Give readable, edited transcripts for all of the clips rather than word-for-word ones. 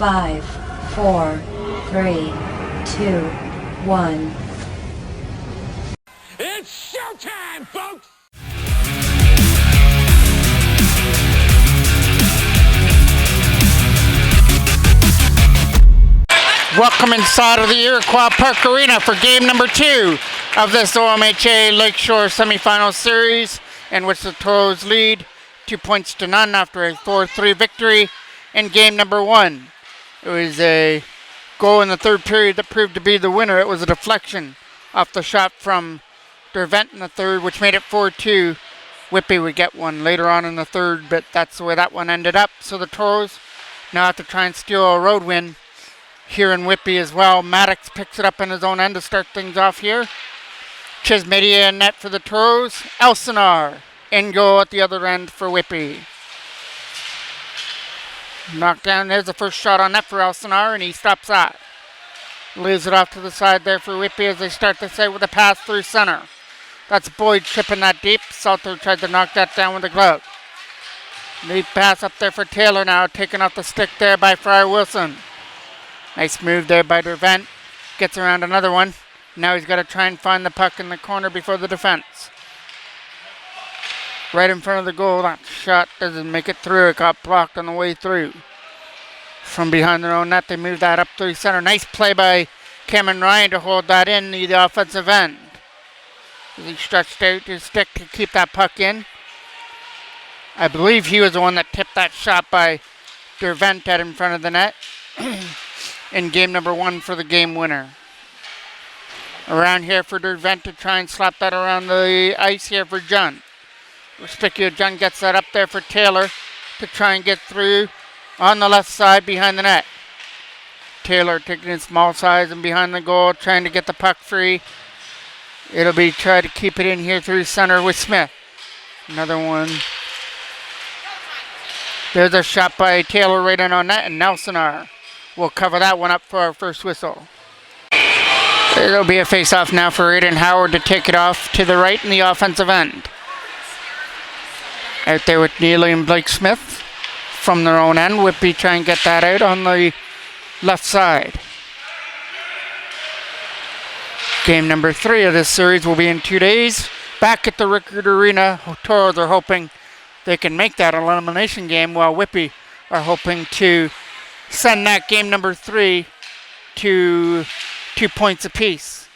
5, 4, 3, 2, 1. It's showtime, folks! Welcome inside of the Iroquois Park Arena for game number 2 of this OMHA Lakeshore semifinal series, in which the Toros lead 2-0 after a 4-3 victory in game number 1. It was a goal in the third period that proved to be the winner. It was a deflection off the shot from Dervent in the third, which made it 4-2. Whitby would get one later on in the third, but that's the way that one ended up. So the Toros now have to try and steal a road win here in Whitby as well. Maddox picks it up in his own end to start things off here. Chismedia in net for the Toros. Elsinore in goal at the other end for Whitby. Knocked down. There's the first shot on net for Elsinore, and he stops that. Leaves it off to the side there for Whitby as they start this out with a pass through center. That's Boyd chipping that deep. Salter tried to knock that down with the glove. Deep pass up there for Taylor now, taken off the stick there by Fryer Wilson. Nice move there by Dervent. Gets around another one. Now he's got to try and find the puck in the corner before the defense. Right in front of the goal. That shot doesn't make it through. It got blocked on the way through. From behind their own net, they move that up through center. Nice play by Cameron Ryan to hold that in the offensive end. He stretched out his stick to keep that puck in. I believe he was the one that tipped that shot by Dervent out in front of the net. In game number 1 for the game winner. Around here for Dervent to try and slap that around the ice here for John. Respicchio John gets that up there for Taylor to try and get through on the left side behind the net. Taylor taking his small size and behind the goal, trying to get the puck free. It'll be try to keep it in here through center with Smith. Another one. There's a shot by Taylor right in on net, and Elsinore will cover that one up for our first whistle. It'll be a face-off now for Aiden Howard to take it off to the right in the offensive end. Out there with Neely and Blake Smith from their own end. Whitby try and get that out on the left side. Game number 3 of this series will be in 2 days. Back at the Rickard Arena, Toros are hoping they can make that an elimination game, while Whitby are hoping to send that game number 3 to 2 points apiece.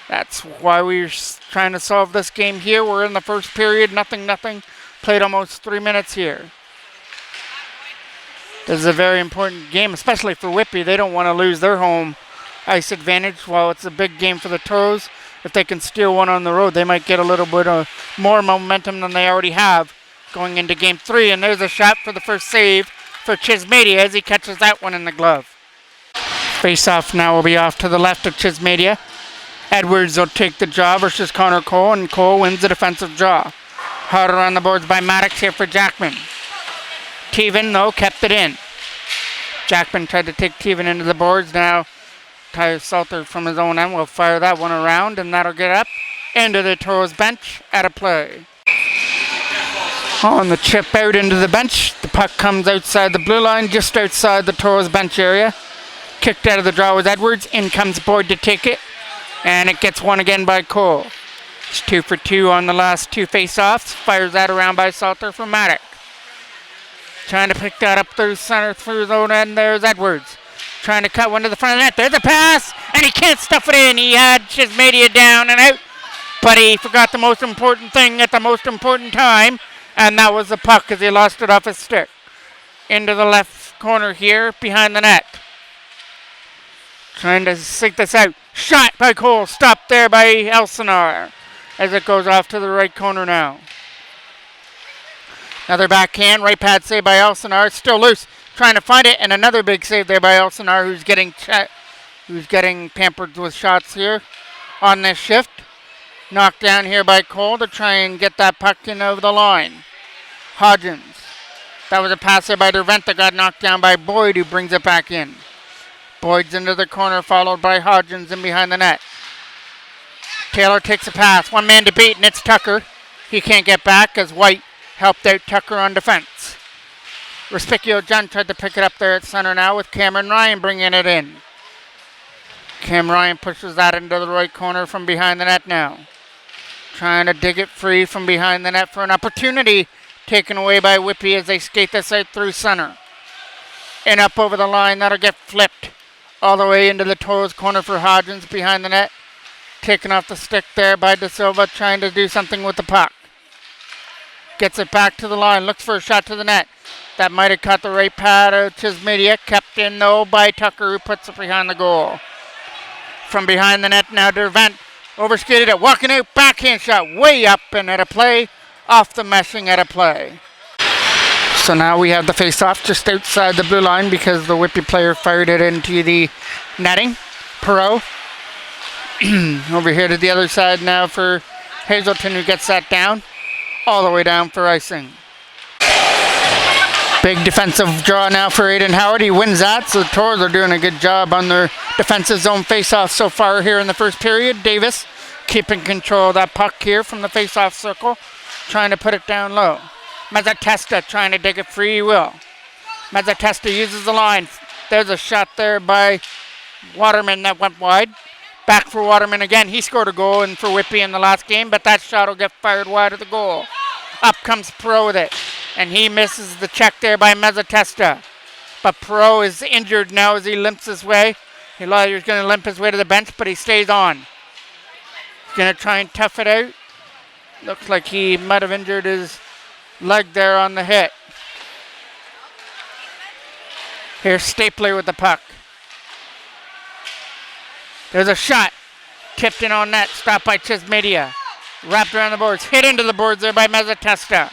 That's why we're trying to solve this game here. We're in the first period, nothing. Played almost 3 minutes here. This is a very important game, especially for Whitby. They don't want to lose their home ice advantage. While it's a big game for the Toros, if they can steal one on the road, they might get a little bit of more momentum than they already have going into game 3. And there's a shot for the first save for Chismedia as he catches that one in the glove. Face-off now will be off to the left of Chismedia. Edwards will take the draw versus Connor Cole, and Cole wins the defensive draw. Harder on the boards by Maddox here for Jackman. Teven, though, kept it in. Jackman tried to take Teven into the boards. Now Tyler Salter from his own end will fire that one around, and that'll get up into the Toros bench at a play. On the chip out into the bench, the puck comes outside the blue line, just outside the Toros bench area. Kicked out of the draw was Edwards. In comes Boyd to take it, and it gets one again by Cole. It's 2 for 2 on the last 2 face-offs. Fires that around by Salter for Maddox. Trying to pick that up through center through his own end. There's Edwards. Trying to cut one to the front of the net. There's a pass, and he can't stuff it in. He had Chismedia down and out, but he forgot the most important thing at the most important time, and that was the puck as he lost it off his stick. Into the left corner here behind the net. Trying to sink this out. Shot by Cole. Stopped there by Elsinore as it goes off to the right corner now. Another backhand. Right pad save by Elsinore. It's still loose. Trying to find it. And another big save there by Elsinore, who's getting pampered with shots here on this shift. Knocked down here by Cole to try and get that puck in over the line. Hodgins. That was a pass there by Dervent that got knocked down by Boyd, who brings it back in. Boyd's into the corner, followed by Hodgins in behind the net. Taylor takes a pass. One man to beat, and it's Tucker. He can't get back as White helped out Tucker on defense. Respicchio John tried to pick it up there at center now with Cameron Ryan bringing it in. Cam Ryan pushes that into the right corner from behind the net now. Trying to dig it free from behind the net for an opportunity taken away by Whitby as they skate this out through center. And up over the line, that'll get flipped all the way into the Toros corner for Hodgins behind the net. Taken off the stick there by De Silva, trying to do something with the puck. Gets it back to the line, looks for a shot to the net. That might have caught the right pad of Chismedia, kept in though by Tucker, who puts it behind the goal. From behind the net now, Dervent overskated it, walking out, backhand shot way up and at a play, off the meshing at a play. So now we have the face-off just outside the blue line because the Whitby player fired it into the netting. Perot over here to the other side now for Hazelton, who gets that down, all the way down for icing. Big defensive draw now for Aiden Howard. He wins that, so the Toros are doing a good job on their defensive zone face-off so far here in the first period. Davis keeping control of that puck here from the face-off circle, trying to put it down low. Mazzatesta trying to dig it free, he will. Mazzatesta uses the line. There's a shot there by Waterman that went wide. Back for Waterman again. He scored a goal in for Whitby in the last game, but that shot will get fired wide of the goal. Up comes Perot with it, and he misses the check there by Mazzatesta. But Perot is injured now as he limps his way. He's going to limp his way to the bench, but he stays on. He's going to try and tough it out. Looks like he might have injured his leg there on the hit. Here's Stapler with the puck. There's a shot. Tipped in on net. Stopped by Chismedia. Wrapped around the boards. Hit into the boards there by Mazzatesta.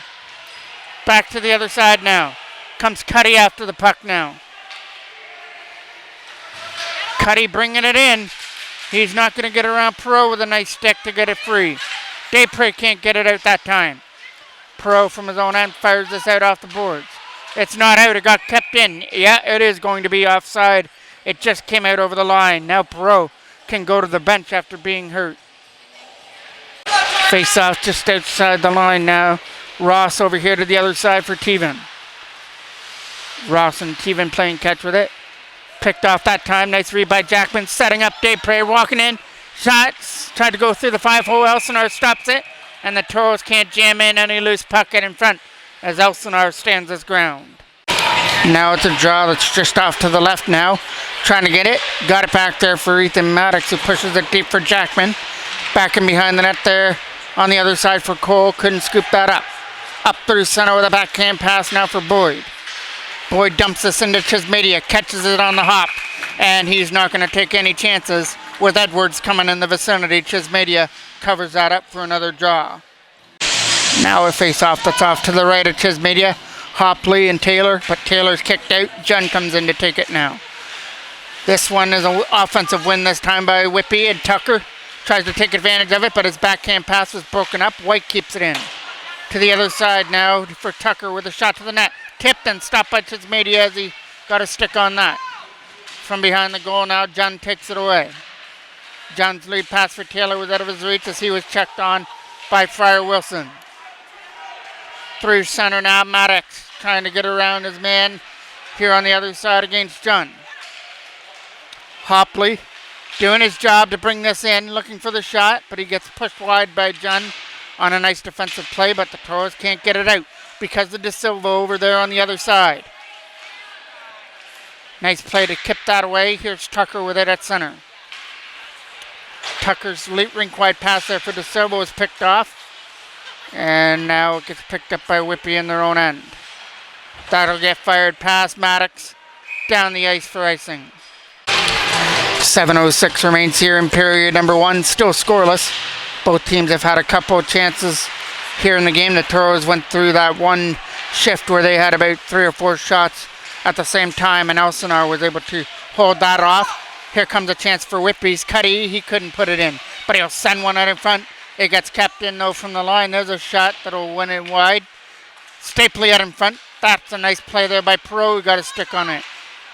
Back to the other side now. Comes Cuddy after the puck now. Cuddy bringing it in. He's not going to get around Perot with a nice stick to get it free. Daypre can't get it out that time. Perot from his own end fires this out off the boards. It's not out. It got kept in. Yeah, it is going to be offside. It just came out over the line. Now Perot can go to the bench after being hurt. Face off just outside the line now. Ross over here to the other side for Teven. Ross and Teven playing catch with it. Picked off that time. Nice read by Jackman. Setting up Daypre. Walking in. Shots. Tried to go through the 5-hole. Elsinore stops it. And the Toros can't jam in any loose puck in front as Elsinore stands his ground. Now it's a draw that's just off to the left now. Trying to get it. Got it back there for Ethan Maddox, who pushes it deep for Jackman. Back in behind the net there on the other side for Cole. Couldn't scoop that up. Up through center with a backhand pass now for Boyd. Boyd dumps this into Chismedia. Catches it on the hop. And he's not going to take any chances with Edwards coming in the vicinity. Chismedia covers that up for another draw. Now a face-off that's off to the right of Chismedia. Hopley and Taylor, but Taylor's kicked out. Jun comes in to take it now. This one is an offensive win this time by Whitby, and Tucker tries to take advantage of it, but his backhand pass was broken up. White keeps it in. To the other side now for Tucker with a shot to the net. Tipped and stopped by Chismedia as he got a stick on that. From behind the goal now, Jun takes it away. Jun's lead pass for Taylor was out of his reach as he was checked on by Fryer Wilson. Through center now, Maddox trying to get around his man here on the other side against Jun. Hopley doing his job to bring this in, looking for the shot, but he gets pushed wide by Jun on a nice defensive play, but the Toros can't get it out because of De Silva over there on the other side. Nice play to kip that away. Here's Tucker with it at center. Tucker's rink-wide pass there for De Silva was picked off. And now it gets picked up by Whitby in their own end. That'll get fired past Maddox. Down the ice for icing. 7:06 remains here in period number one. Still scoreless. Both teams have had a couple of chances here in the game. The Toros went through that one shift where they had about 3 or 4 shots at the same time, and Elsinore was able to hold that off. Here comes a chance for Whitby's Cuddy. He couldn't put it in, but he'll send one out in front. It gets kept in though from the line. There's a shot that'll win it wide. Stapley out in front. That's a nice play there by Perot, who got a stick on it.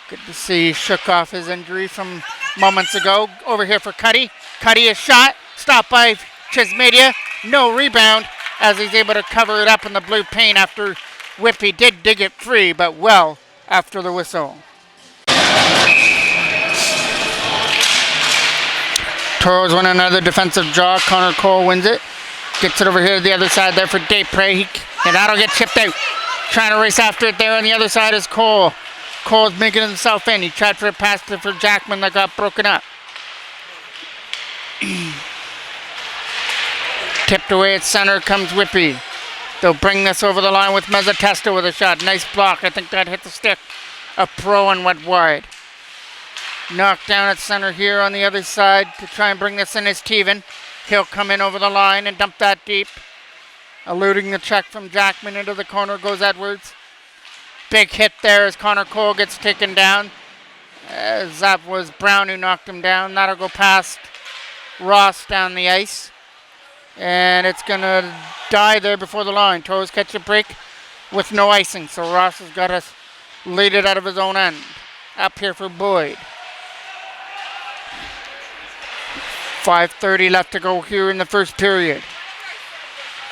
Good to see he shook off his injury from moments ago. Over here for Cuddy. Cuddy is shot. Stopped by Chismedia. No rebound as he's able to cover it up in the blue paint after Whitby did dig it free, but well after the whistle. Toros win another defensive draw. Connor Cole wins it. Gets it over here to the other side there for Daypre. And that'll get chipped out. Trying to race after it there on the other side is Cole. Cole's making himself in. He tried for a pass for Jackman that got broken up. Tipped away at center comes Whitby. They'll bring this over the line with Mezzatesta with a shot. Nice block. I think that hit the stick. A pro and went wide. Knocked down at center here on the other side to try and bring this in is Teven. He'll come in over the line and dump that deep. Eluding the check from Jackman into the corner goes Edwards. Big hit there as Connor Cole gets taken down. As that was Brown who knocked him down. That'll go past Ross down the ice. And it's going to die there before the line. Toros catch a break with no icing. So Ross has got to lead it out of his own end. Up here for Boyd. 5:30 left to go here in the first period.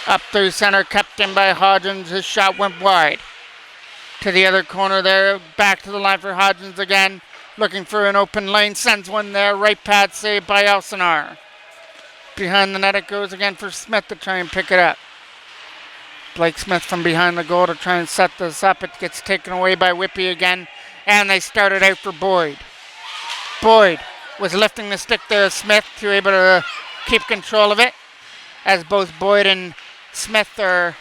Up through center, kept in by Hodgins. His shot went wide. To the other corner there. Back to the line for Hodgins again. Looking for an open lane. Sends one there. Right pad saved by Elsinore. Behind the net it goes again for Smith to try and pick it up. Blake Smith from behind the goal to try and set this up. It gets taken away by Whitby again. And they started out for Boyd. Boyd was lifting the stick there. Smith to able to keep control of it. As both Boyd and Smith are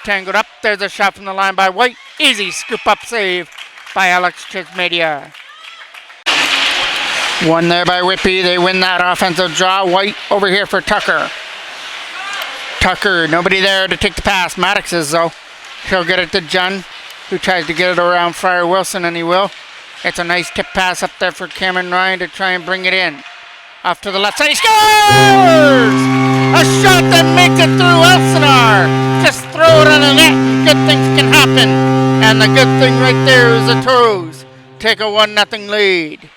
tangled up. There's a shot from the line by White. Easy scoop up save by Alex Chismedia. One there by Whitby. They win that offensive draw. White over here for Tucker. Tucker, nobody there to take the pass. Maddox is though. He'll get it to John, who tries to get it around Fryer Wilson, and he will. It's a nice tip pass up there for Cameron Ryan to try and bring it in. Off to the left side. He scores! A shot that makes it through Elsinore. Just throw it on the net and good things can happen. And the good thing right there is the Toros take a 1-0 lead.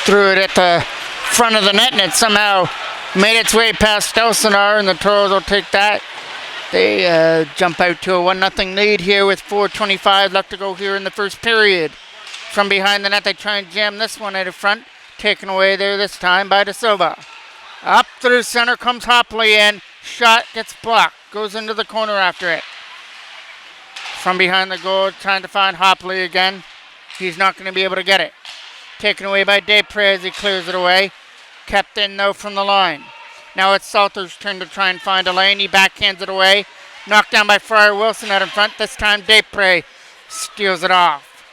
Threw it at the front of the net, and it somehow made its way past Elsinore, and the Toros will take that. They jump out to a 1-0 lead here with 4:25 left to go here in the first period. From behind the net, they try and jam this one out of front. Taken away there this time by De Silva. Up through center comes Hopley in. Shot gets blocked. Goes into the corner after it. From behind the goal, trying to find Hopley again. He's not going to be able to get it. Taken away by Daypre as he clears it away. Kept in though from the line. Now it's Salter's turn to try and find a lane. He backhands it away. Knocked down by Fryer Wilson out in front. This time Daypre steals it off.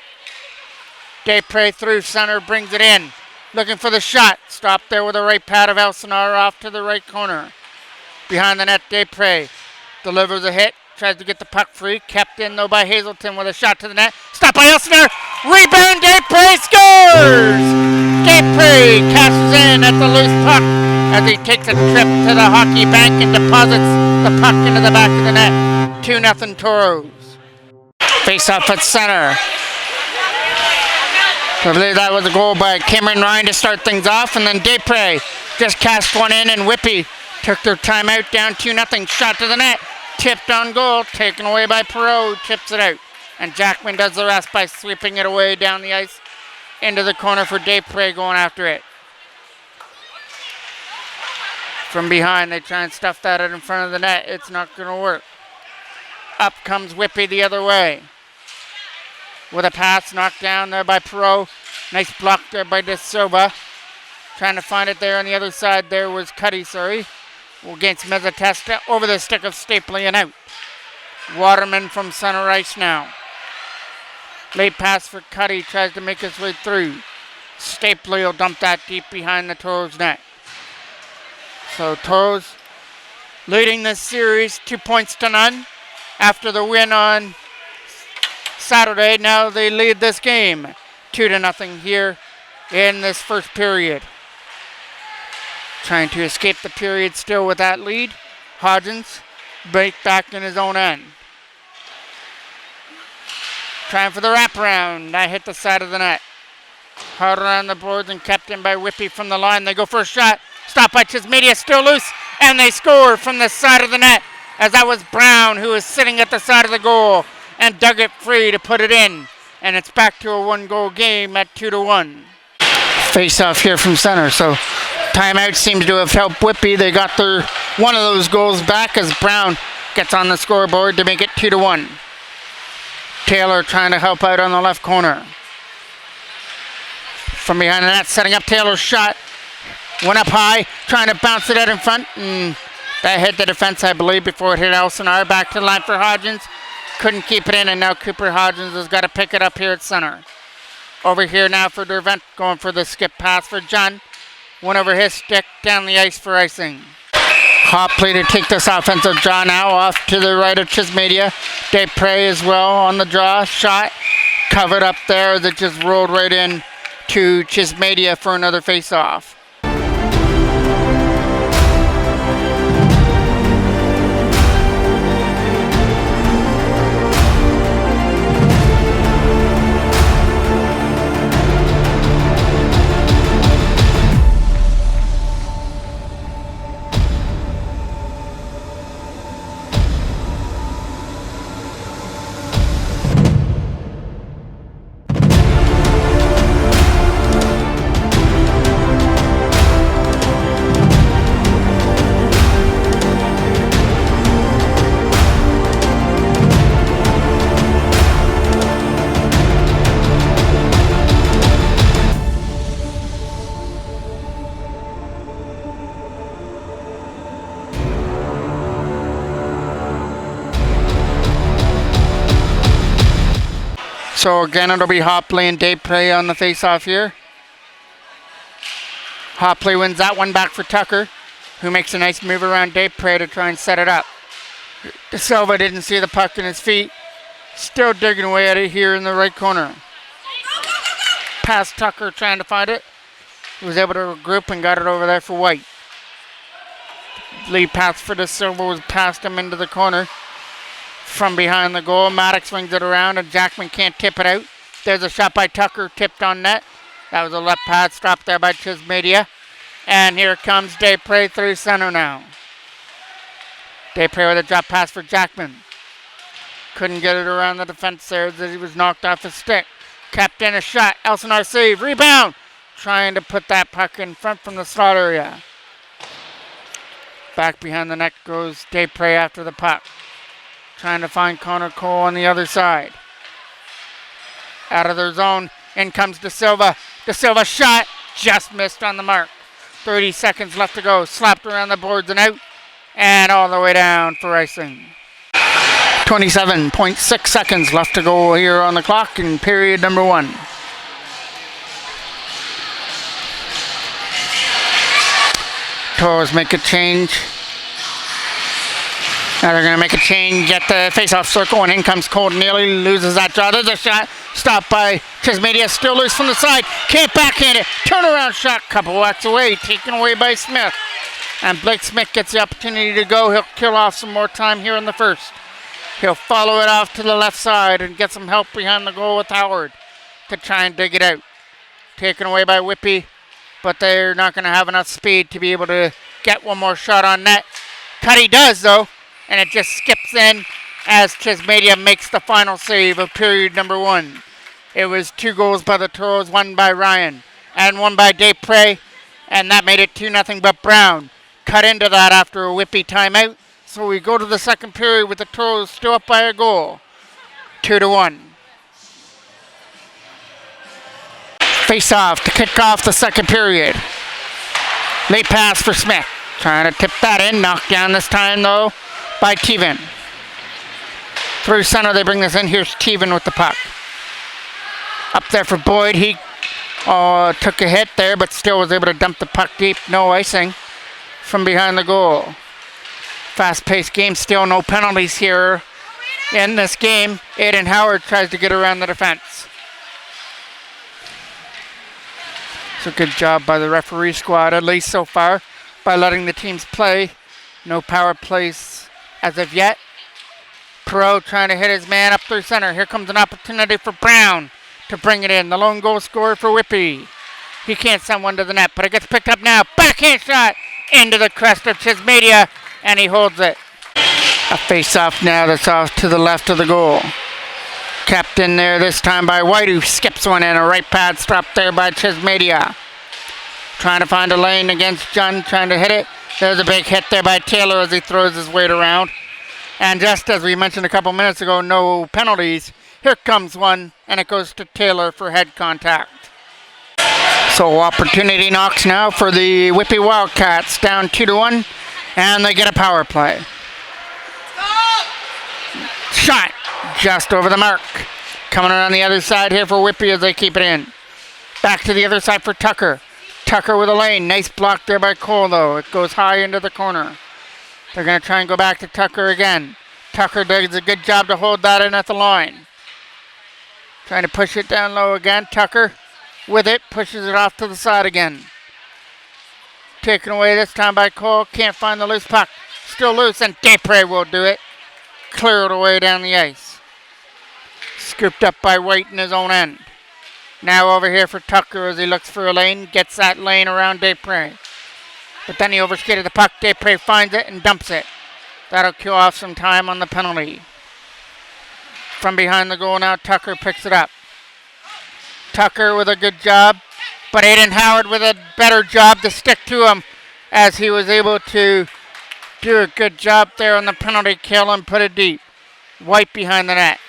Daypre through center, brings it in. Looking for the shot. Stopped there with a right pad of Elsinore off to the right corner. Behind the net, Daypre delivers a hit. Tries to get the puck free. Kept in though by Hazelton with a shot to the net. Stopped by Elsinore. Rebound. Daypre scores! Daypre cashes in at the loose puck as he takes a trip to the hockey bank and deposits the puck into the back of the net. 2-0 Toros. Face off at center. I believe that was a goal by Cameron Ryan to start things off, and then Daypre just cast one in, and Whitby took their timeout down 2-0. Shot to the net. Tipped on goal, taken away by Perot, chips it out. And Jackman does the rest by sweeping it away down the ice into the corner for Daypre going after it. From behind, they try and stuff that in front of the net. It's not going to work. Up comes Whitby the other way. With a pass knocked down there by Perot. Nice block there by De Silva. Trying to find it there on the other side. There was Cuddy, against Mezzatesta. Over the stick of Stapley and out. Waterman from center ice now. Late pass for Cuddy. Tries to make his way through. Stapley will dump that deep behind the Toros net. So Toros leading this series 2-0 after the win on Saturday. Now they lead this game 2-0 here in this first period. Trying to escape the period still with that lead. Hodgins back in his own end. Trying for the wraparound. That hit the side of the net. Hard around the boards and kept in by Whitby from the line. They go for a shot. Stopped by Chismedia, still loose. And they score from the side of the net. As that was Brown who was sitting at the side of the goal and dug it free to put it in. And it's back to a 1-goal game at 2-1. Face off here from center. So timeout seems to have helped Whitby. They got one of those goals back as Brown gets on the scoreboard to make it 2-1. Taylor trying to help out on the left corner. From behind the net, setting up Taylor's shot. Went up high, trying to bounce it out in front. And that hit the defense, I believe, before it hit Elsinore. Back to the line for Hodgins. Couldn't keep it in, and now Cooper Hodgins has got to pick it up here at center. Over here now for Dervent, going for the skip pass for John. Went over his stick, down the ice for icing. Hopley to take this offensive draw now, off to the right of Chismedia. Desprez as well on the draw, shot. Covered up there, that just rolled right in to Chismedia for another face-off. So again, it'll be Hopley and Desprez on the face-off here. Hopley wins that one back for Tucker, who makes a nice move around Desprez to try and set it up. De Silva didn't see the puck in his feet. Still digging away at it here in the right corner. Past Tucker trying to find it. He was able to regroup and got it over there for White. Lead pass for De Silva was past him into the corner. From behind the goal, Maddox swings it around and Jackman can't tip it out. There's a shot by Tucker, tipped on net. That was a left pad, stopped there by Chismedia. And here comes Desprez through center now. Desprez with a drop pass for Jackman. Couldn't get it around the defense there as he was knocked off his stick. Kept in a shot, Elsinore save, rebound. Trying to put that puck in front from the slot area. Back behind the net goes Desprez after the puck. Trying to find Connor Cole on the other side. Out of their zone, in comes De Silva. De Silva shot, just missed on the mark. 30 seconds left to go. Slapped around the boards and out. And all the way down for icing. 27.6 seconds left to go here on the clock in period number 1. Toros make a change. Now they're going to make a change at the face-off circle, and in comes Cole Neely, loses that draw. There's a shot, stopped by Chismedia, still loose from the side, can't backhand it, turnaround shot, couple whacks away, taken away by Smith. And Blake Smith gets the opportunity to go. He'll kill off some more time here in the first. He'll follow it off to the left side and get some help behind the goal with Howard to try and dig it out. Taken away by Whitby, but they're not going to have enough speed to be able to get one more shot on net. Cuddy does, though. And it just skips in as Chismedia makes the final save of period number 1. It was 2 goals by the Toros, 1 by Ryan, and 1 by Desprez, and that made it 2-0, but Brown cut into that after a Whitby timeout. So we go to the second period with the Toros still up by a goal. 2-1. Face off to kick off the second period. Late pass for Smith. Trying to tip that in. Knocked down this time, though, by Teven. Through center, they bring this in. Here's Teven with the puck. Up there for Boyd. He took a hit there, but still was able to dump the puck deep. No icing from behind the goal. Fast-paced game. Still no penalties here in this game. Aiden Howard tries to get around the defense. It's a good job by the referee squad, at least so far, by letting the teams play. No power plays as of yet. Perot trying to hit his man up through center. Here comes an opportunity for Brown to bring it in. The lone goal scorer for Whitby. He can't send one to the net, but it gets picked up now. Backhand shot into the crest of Chismedia, and he holds it. A face-off now that's off to the left of the goal. Kept in there this time by White, who skips one in. A right pad stop there by Chismedia. Trying to find a lane against John, trying to hit it. There's a big hit there by Taylor as he throws his weight around. And just as we mentioned a couple minutes ago, no penalties. Here comes one, and it goes to Taylor for head contact. So opportunity knocks now for the Whitby Wildcats, down 2-1, and they get a power play. Shot just over the mark. Coming around the other side here for Whitby as they keep it in. Back to the other side for Tucker. Tucker with a lane. Nice block there by Cole, though. It goes high into the corner. They're going to try and go back to Tucker again. Tucker does a good job to hold that in at the line. Trying to push it down low again. Tucker with it. Pushes it off to the side again. Taken away this time by Cole. Can't find the loose puck. Still loose, and Desprez will do it. Clear it away down the ice. Scooped up by White in his own end. Now over here for Tucker as he looks for a lane. Gets that lane around Desprez. But then he overskated the puck. Desprez finds it and dumps it. That'll kill off some time on the penalty. From behind the goal now, Tucker picks it up. Tucker with a good job. But Aiden Howard with a better job to stick to him as he was able to do a good job there on the penalty kill and put it deep. White behind the net.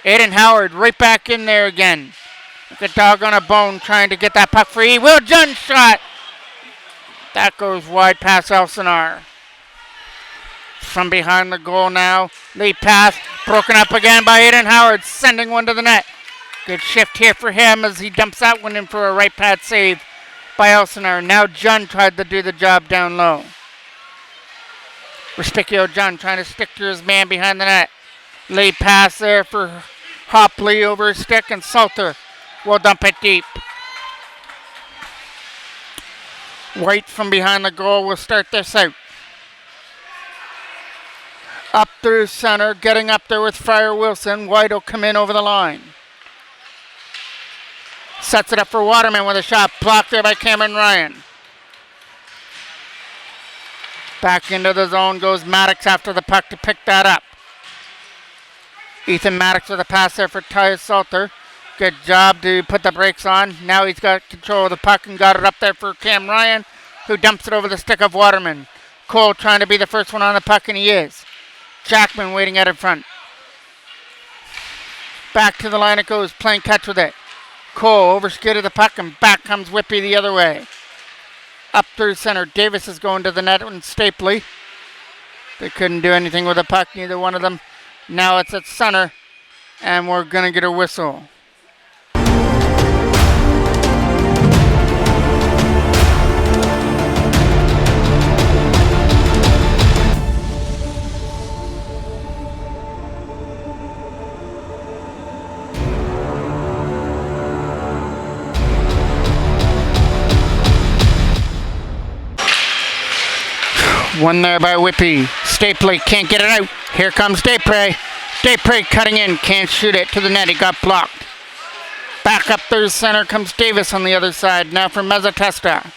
Aiden Howard right back in there again. Like a dog on a bone trying to get that puck free. Will John shot. That goes wide past Elsinore. From behind the goal now. Lead pass. Broken up again by Aiden Howard. Sending one to the net. Good shift here for him as he dumps that one in for a right pad save by Elsinore. Now John tried to do the job down low. Respicchio John trying to stick to his man behind the net. Lead pass there for Hopley over his stick, and Salter will dump it deep. White from behind the goal will start this out. Up through center, getting up there with Fryer Wilson. White will come in over the line. Sets it up for Waterman with a shot. Blocked there by Cameron Ryan. Back into the zone goes Maddox after the puck to pick that up. Ethan Maddox with a pass there for Tyus Salter. Good job to put the brakes on. Now he's got control of the puck and got it up there for Cam Ryan, who dumps it over the stick of Waterman. Cole trying to be the first one on the puck, and he is. Jackman waiting out in front. Back to the line it goes, playing catch with it. Cole overskated the puck, and back comes Whitby the other way. Up through center. Davis is going to the net and Stapley. They couldn't do anything with the puck, neither one of them. Now it's at center, and we're going to get a whistle. One there by Whitby. Stapley can't get it out. Here comes Desprez. Desprez cutting in. Can't shoot it to the net. He got blocked. Back up through center comes Davis on the other side. Now for Mezzatesta.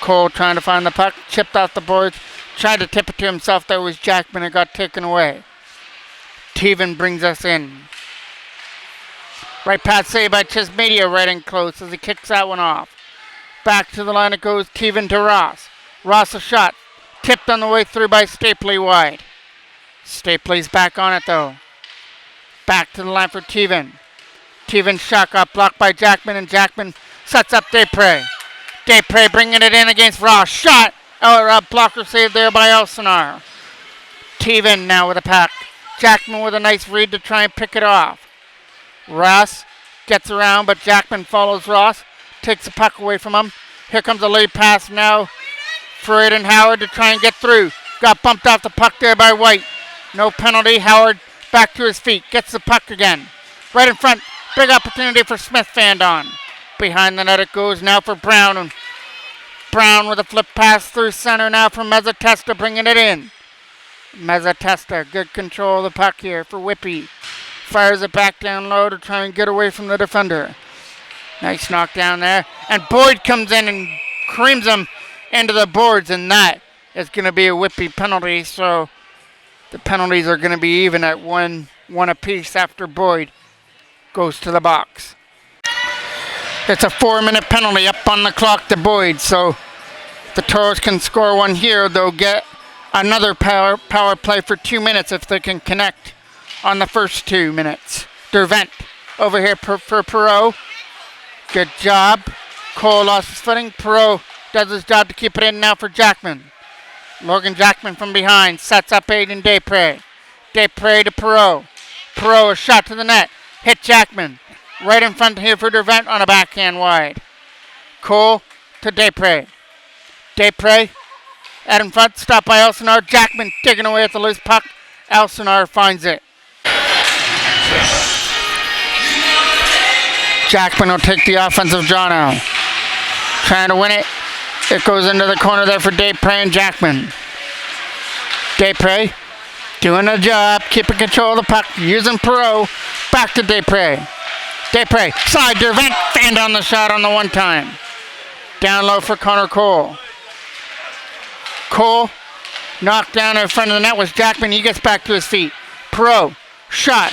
Cole trying to find the puck. Chipped off the boards. Tried to tip it to himself. There was Jackman. It got taken away. Teven brings us in. Right pass save by Chismedia right in close as he kicks that one off. Back to the line it goes. Teven to Ross. Ross a shot. Tipped on the way through by Stapley wide. Stapley's back on it though. Back to the line for Teven. Teven's shot got blocked by Jackman, and Jackman sets up Desprez. Desprez bringing it in against Ross. Shot! Blocker saved there by Elsinore. Teven now with a pack. Jackman with a nice read to try and pick it off. Ross gets around, but Jackman follows Ross. Takes the puck away from him. Here comes a lead pass now for Aiden Howard to try and get through. Got bumped off the puck there by White. No penalty. Howard back to his feet. Gets the puck again. Right in front. Big opportunity for Smith Fandon. Behind the net it goes now for Brown. And Brown with a flip pass through center now for Mezzatesta bringing it in. Mezzatesta, good control of the puck here for Whitby. Fires it back down low to try and get away from the defender. Nice knockdown there. And Boyd comes in and creams him into the boards, and that is going to be a Whitby penalty. So the penalties are going to be even at one apiece after Boyd goes to the box. It's a 4-minute penalty up on the clock to Boyd. So if the Toros can score one here, they'll get another power play for 2 minutes if they can connect on the first 2 minutes. Dervent over here for Perreault. Good job. Cole lost his footing. Perreault does his job to keep it in now for Jackman. Logan Jackman from behind sets up Aiden Desprez. Desprez to Perreault. Perreault a shot to the net. Hit Jackman. Right in front here for Dervent on a backhand wide. Cole to Desprez. Desprez out in front, stopped by Elsinore. Jackman digging away at the loose puck. Elsinore finds it. Jackman will take the offensive draw now. Trying to win it. It goes into the corner there for Desprez and Jackman. Desprez doing the job, keeping control of the puck, using Perreault. Back to Desprez. Desprez, side Dervent, fan on the shot on the one time. Down low for Connor Cole. Cole knocked down in front of the net was Jackman. He gets back to his feet. Perreault, shot,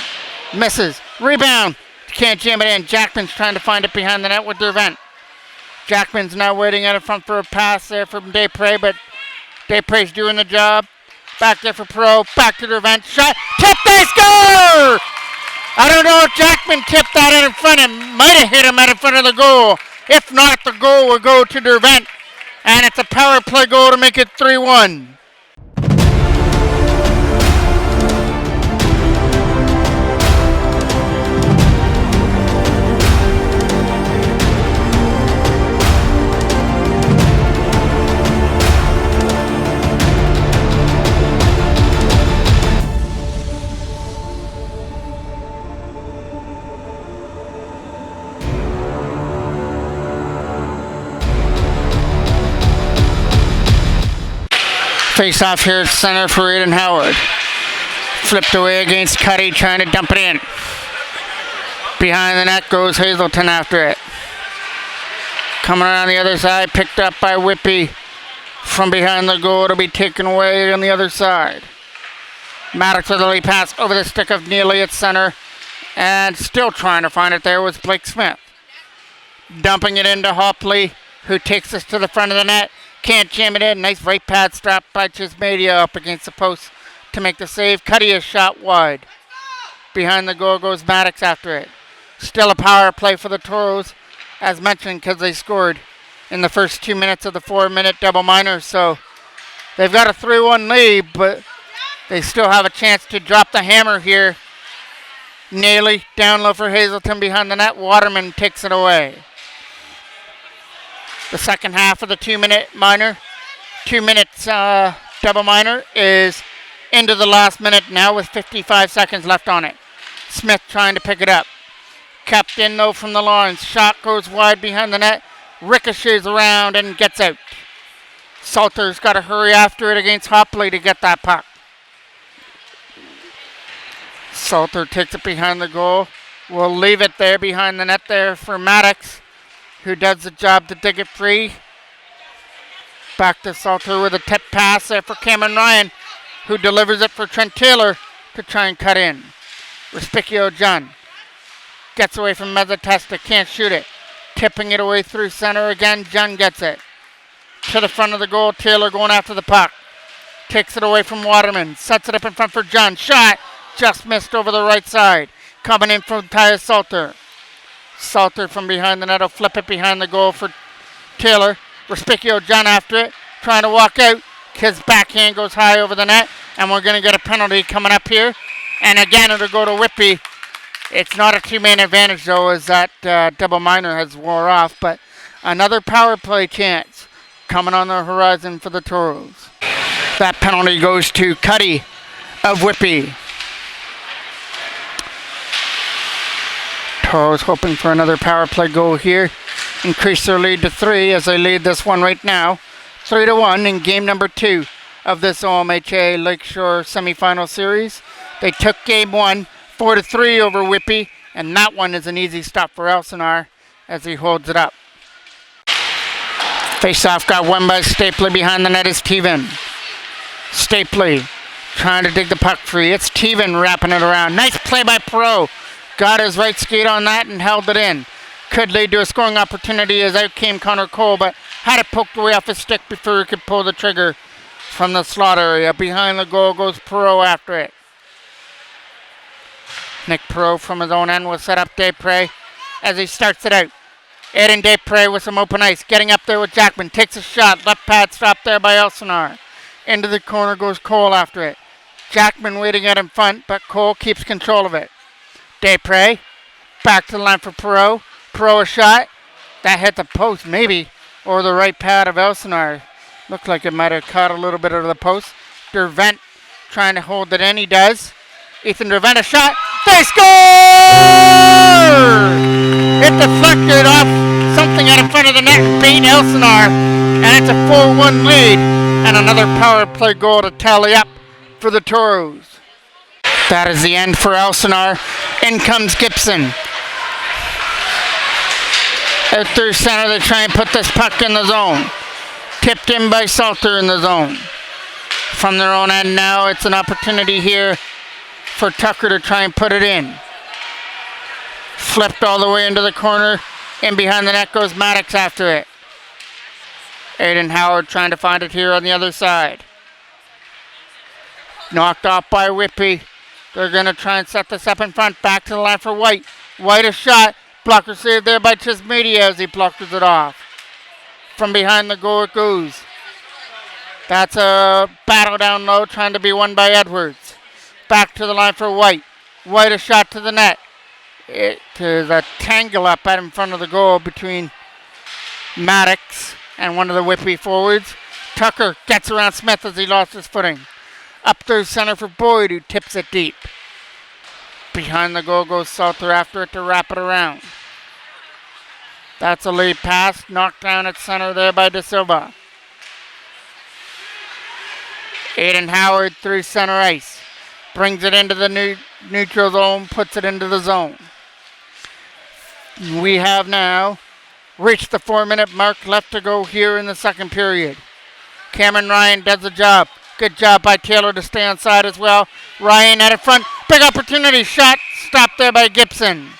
misses, rebound. Can't jam it in. Jackman's trying to find it behind the net with Dervent. Jackman's now waiting out in front for a pass there from Desprez, but Desprez's doing the job. Back there for Perreault. Back to Dervent. Shot. Tip. They score! I don't know if Jackman tipped that in front. It might have hit him out in front of the goal. If not, the goal will go to Dervent. And it's a power play goal to make it 3-1. Face off here at center for Aiden Howard. Flipped away against Cuddy, trying to dump it in. Behind the net goes Hazelton after it. Coming around the other side, picked up by Whitby. From behind the goal to be taken away on the other side. Maddox with a lead pass over the stick of Neely at center. And still trying to find it there was Blake Smith. Dumping it into Hopley, who takes us to the front of the net. Can't jam it in. Nice right pad stop by Chismedia up against the post to make the save. Cuddy is shot wide. Behind the goal goes Maddox after it. Still a power play for the Toros, as mentioned, because they scored in the first 2 minutes of the 4-minute double minor. So they've got a 3-1 lead, but they still have a chance to drop the hammer here. Neely down low for Hazelton behind the net. Waterman takes it away. The second half of the 2-minute minor, 2 minutes double minor is into the last minute now with 55 seconds left on it. Smith trying to pick it up. Kept in though from the lines. Shot goes wide behind the net. Ricochets around and gets out. Salter's got to hurry after it against Hopley to get that puck. Salter takes it behind the goal. We'll leave it there behind the net there for Maddox, who does the job to dig it free. Back to Salter with a tip pass there for Cameron Ryan, who delivers it for Trent Taylor to try and cut in. Respicchio John gets away from Mezzatesta, can't shoot it. Tipping it away through center again, John gets it. To the front of the goal, Taylor going after the puck. Takes it away from Waterman. Sets it up in front for John. Shot. Just missed over the right side. Coming in from Tyus Salter. Salter from behind the net will flip it behind the goal for Taylor. Respicchio John after it. Trying to walk out. His backhand goes high over the net. And we're going to get a penalty coming up here. And again, it'll go to Whitby. It's not a two-man advantage, though, as that double minor has wore off. But another power play chance coming on the horizon for the Toros. That penalty goes to Cuddy of Whitby. Toros hoping for another power play goal here. Increase their lead to 3 as they lead this one right now. 3-1 in game number 2 of this OMHA Lakeshore semifinal series. They took game 1 4-3 over Whitby, and that one is an easy stop for Elsinore as he holds it up. Face-off got won by Stapley. Behind the net is Teven. Stapley trying to dig the puck free. It's Teven wrapping it around. Nice play by Perot. Got his right skate on that and held it in. Could lead to a scoring opportunity as out came Connor Cole, but had it poked away off his stick before he could pull the trigger from the slot area. Behind the goal goes Perot after it. Nick Perot from his own end will set up Desprez as he starts it out. Aiden Desprez with some open ice. Getting up there with Jackman. Takes a shot. Left pad stopped there by Elsinore. Into the corner goes Cole after it. Jackman waiting out in front, but Cole keeps control of it. Desprez back to the line for Perot. Perot a shot. That hit the post maybe, or the right pad of Elsinore. Looked like it might have caught a little bit of the post. Dervent trying to hold it in. He does. Ethan Dervent a shot. They score! It deflected off something out in front of the net, beat Elsinore, and it's a 4-1 lead, and another power play goal to tally up for the Toros. That is the end for Elsinore. In comes Gibson. Out through center, they try and put this puck in the zone. Tipped in by Salter in the zone. From their own end now, it's an opportunity here for Tucker to try and put it in. Flipped all the way into the corner. In behind the net goes Maddox after it. Aiden Howard trying to find it here on the other side. Knocked off by Whitby. They're going to try and set this up in front. Back to the line for White. White a shot. Blocker saved there by Chismedia as he blockers it off. From behind the goal it goes. That's a battle down low trying to be won by Edwards. Back to the line for White. White a shot to the net. It is a tangle up out in front of the goal between Maddox and one of the Whitby forwards. Tucker gets around Smith as he lost his footing. Up through center for Boyd, who tips it deep. Behind the goal goes Salter after it to wrap it around. That's a lead pass. Knocked down at center there by De Silva. Aiden Howard through center ice. Brings it into the neutral zone, puts it into the zone. We have now reached the 4-minute mark left to go here in the second period. Cameron Ryan does the job. Good job by Taylor to stay on side as well. Ryan at it front. Big opportunity. Shot stopped there by Gibson.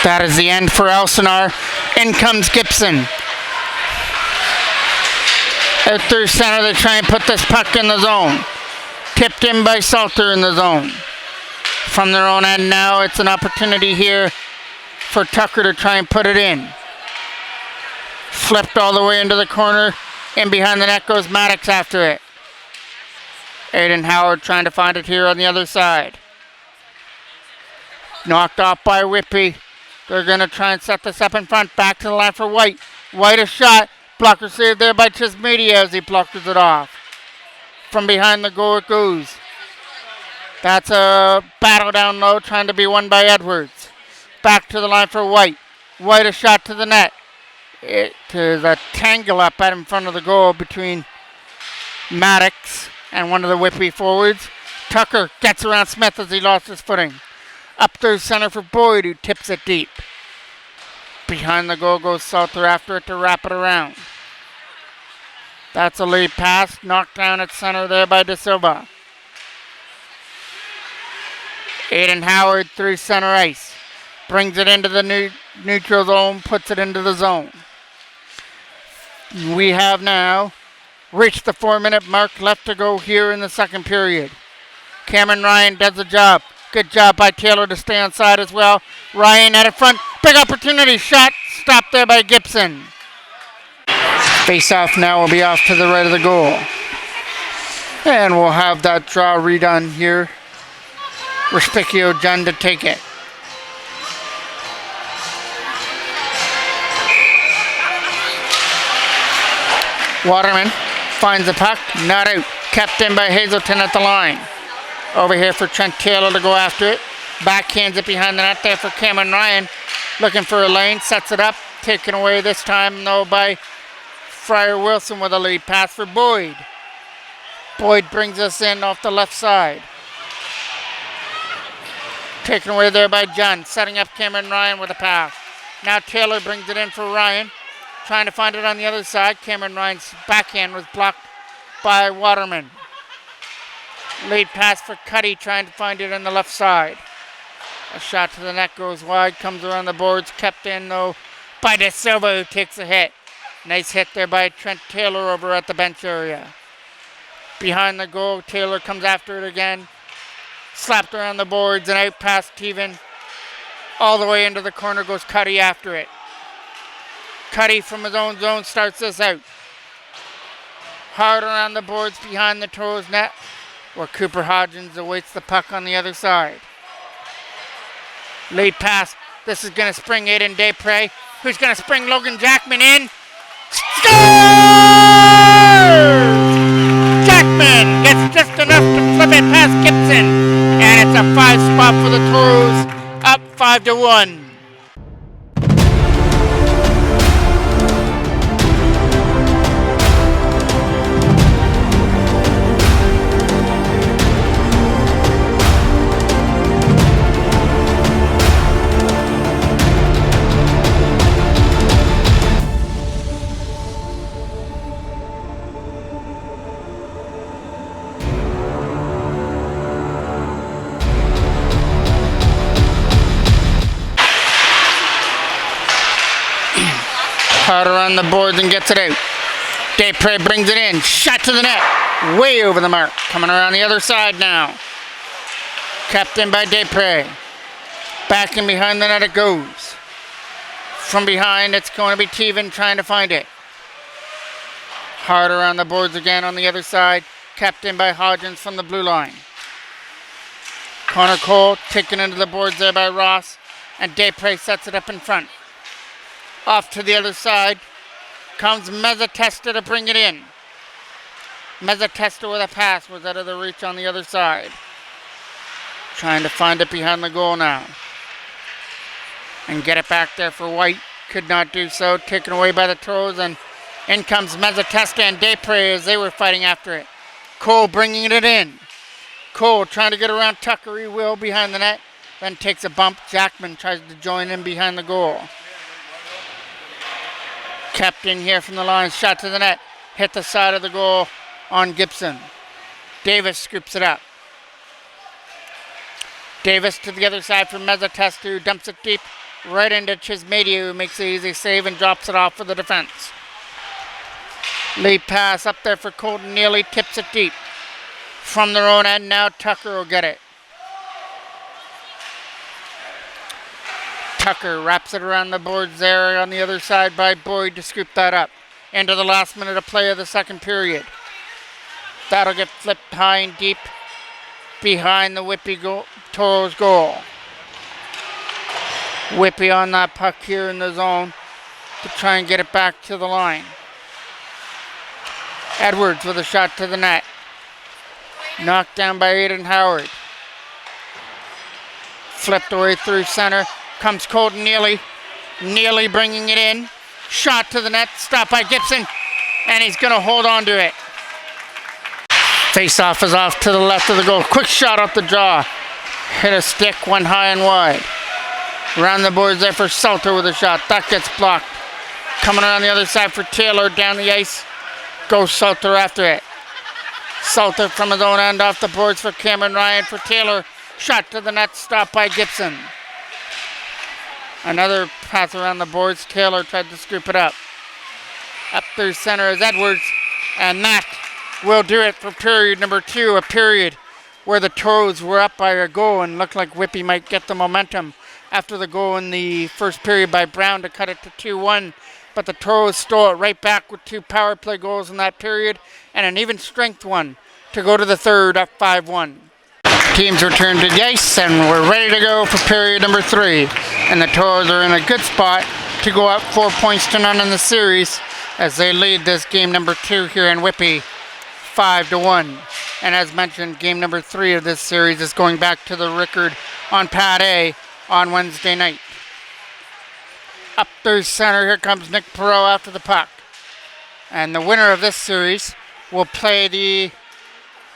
That is the end for Elsinore. In comes Gibson. Out through center, they try and put this puck in the zone. Tipped in by Salter in the zone. From their own end now, it's an opportunity here for Tucker to try and put it in. Flipped all the way into the corner. In behind the net goes Maddox after it. Aiden Howard trying to find it here on the other side. Knocked off by Whitby. They're going to try and set this up in front. Back to the line for White. White a shot. Blocker saved there by Chismedia as he blockers it off. From behind the goal it goes. That's a battle down low trying to be won by Edwards. Back to the line for White. White a shot to the net. It is a tangle up out in front of the goal between Maddox and one of the Whitby forwards. Tucker gets around Smith as he lost his footing. Up through center for Boyd, who tips it deep. Behind the goal goes Salter after it to wrap it around. That's a lead pass, knocked down at center there by De Silva. Aiden Howard through center ice. Brings it into the neutral zone, puts it into the zone. We have now reached the 4-minute mark, left to go here in the second period. Cameron Ryan does the job. Good job by Taylor to stay on side as well. Ryan at it front. Big opportunity. Shot stopped there by Gibson. Face off now will be off to the right of the goal. And we'll have that draw redone here. Respicchio John to take it. Waterman finds the puck. Not out. Kept in by Hazelton at the line. Over here for Trent Taylor to go after it. Backhands it behind the net there for Cameron Ryan. Looking for a lane. Sets it up. Taken away this time, though, by Fryer Wilson with a lead pass for Boyd. Boyd brings us in off the left side. Taken away there by John. Setting up Cameron Ryan with a pass. Now Taylor brings it in for Ryan. Trying to find it on the other side. Cameron Ryan's backhand was blocked by Waterman. Lead pass for Cuddy, trying to find it on the left side. A shot to the net goes wide, comes around the boards, kept in though by De Silva, who takes a hit. Nice hit there by Trent Taylor over at the bench area. Behind the goal, Taylor comes after it again. Slapped around the boards and out past Teven. All the way into the corner goes Cuddy after it. Cuddy from his own zone starts this out. Hard around the boards behind the Toros net, where Cooper Hodgins awaits the puck on the other side. Lead pass. This is going to spring Aiden Desprez, who's going to spring Logan Jackman in. Scores! Jackman gets just enough to flip it past Gibson. And it's a 5 spot for the Toros, up 5-1. Hard around the boards and gets it out. Desprez brings it in. Shot to the net. Way over the mark. Coming around the other side now. Kept in by Desprez. Back in behind the net it goes. From behind it's going to be Teven trying to find it. Hard around the boards again on the other side. Kept in by Hodgins from the blue line. Connor Cole taken into the boards there by Ross. And Desprez sets it up in front. Off to the other side comes Mezzatesta to bring it in. Mezzatesta with a pass was out of the reach on the other side. Trying to find it behind the goal now. And get it back there for White. Could not do so. Taken away by the Toros, and in comes Mezzatesta and Desprez as they were fighting after it. Cole bringing it in. Cole trying to get around Tucker. He will behind the net. Then takes a bump. Jackman tries to join in behind the goal. Kept in here from the line, shot to the net, hit the side of the goal on Gibson. Davis scoops it up. Davis to the other side for Mezzatesta, who dumps it deep right into Chismedia, who makes an easy save and drops it off for the defense. Lead pass up there for Colton Neely, tips it deep. From their own end, now Tucker will get it. Tucker wraps it around the boards there on the other side by Boyd to scoop that up. Into the last minute of play of the second period. That'll get flipped high and deep behind the Whitby Toros goal. Whitby on that puck here in the zone to try and get it back to the line. Edwards with a shot to the net. Knocked down by Aiden Howard. Flipped away through center. Comes Colton Neely. Neely bringing it in. Shot to the net. Stopped by Gibson. And he's going to hold on to it. Face-off is off to the left of the goal. Quick shot off the jaw. Hit a stick, went high and wide. Around the boards there for Salter with a shot. That gets blocked. Coming around the other side for Taylor down the ice. Goes Salter after it. Salter from his own end off the boards for Cameron Ryan for Taylor. Shot to the net, stopped by Gibson. Another pass around the boards. Taylor tried to scoop it up. Up through center is Edwards. And that will do it for period number 2. A period where the Toros were up by a goal and looked like Whitby might get the momentum after the goal in the first period by Brown to cut it to 2-1. But the Toros stole it right back with 2 power play goals in that period and an even strength one to go to the third up 5-1. Teams return to the ice and we're ready to go for period number 3. And the Toros are in a good spot to go up 4-0 in the series as they lead this game number 2 here in Whitby 5-1. And as mentioned, game number 3 of this series is going back to the Rickard on pad A on Wednesday night. Up through center, here comes Nick Perot after the puck. And the winner of this series will play the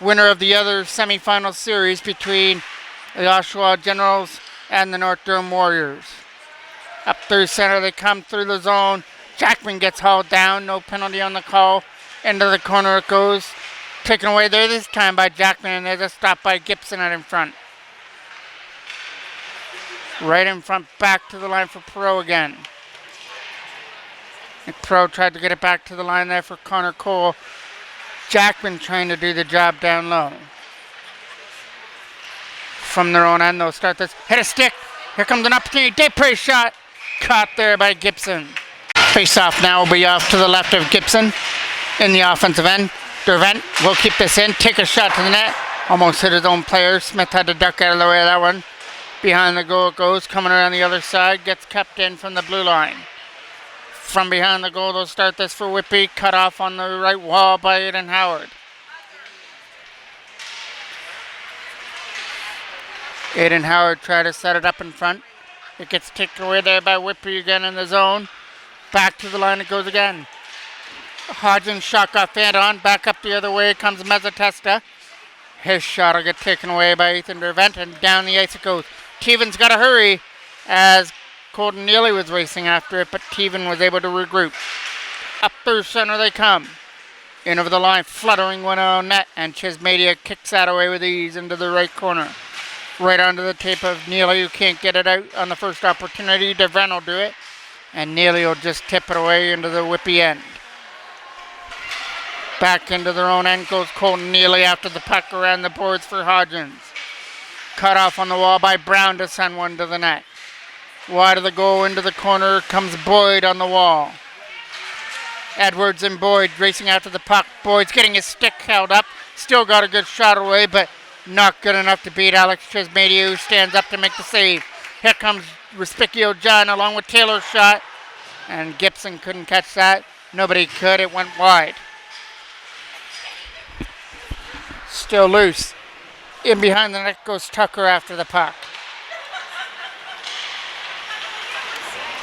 winner of the other semifinal series between the Oshawa Generals and the North Durham Warriors. Up through center, they come through the zone. Jackman gets hauled down, no penalty on the call. Into the corner it goes. Taken away there this time by Jackman, and there's a stop by Gibson out in front. Right in front, back to the line for Perot again. And Perot tried to get it back to the line there for Connor Cole. Jackman trying to do the job down low. From their own end, they'll start this. Hit a stick. Here comes an opportunity. Desprez shot. Caught there by Gibson. Face-off now will be off to the left of Gibson in the offensive end. Dervent will keep this in. Take a shot to the net. Almost hit his own player. Smith had to duck out of the way of that one. Behind the goal it goes. Coming around the other side. Gets kept in from the blue line. From behind the goal, they'll start this for Whitby. Cut off on the right wall by Aiden Howard. Aiden Howard tried to set it up in front. It gets taken away there by Whitby again in the zone. Back to the line it goes again. Hodgins shot got fanned on. Back up the other way comes Mezzatesta. His shot will get taken away by Ethan Dervent, and down the ice it goes. Teven's got to hurry as Colton Neely was racing after it, but Teven was able to regroup. Up through center they come. In over the line, fluttering one on net, and Chismedia kicks that away with ease into the right corner. Right onto the tape of Neely, who can't get it out on the first opportunity. Dervent will do it, and Neely will just tip it away into the Whitby end. Back into their own end goes Colton Neely after the puck around the boards for Hodgins. Cut off on the wall by Brown to send one to the net. Wide of the goal into the corner comes Boyd on the wall. Edwards and Boyd racing after the puck. Boyd's getting his stick held up. Still got a good shot away, but not good enough to beat Alex Chismedia, who stands up to make the save. Here comes Respicchio John along with Taylor's shot. And Gibson couldn't catch that. Nobody could. It went wide. Still loose. In behind the net goes Tucker after the puck.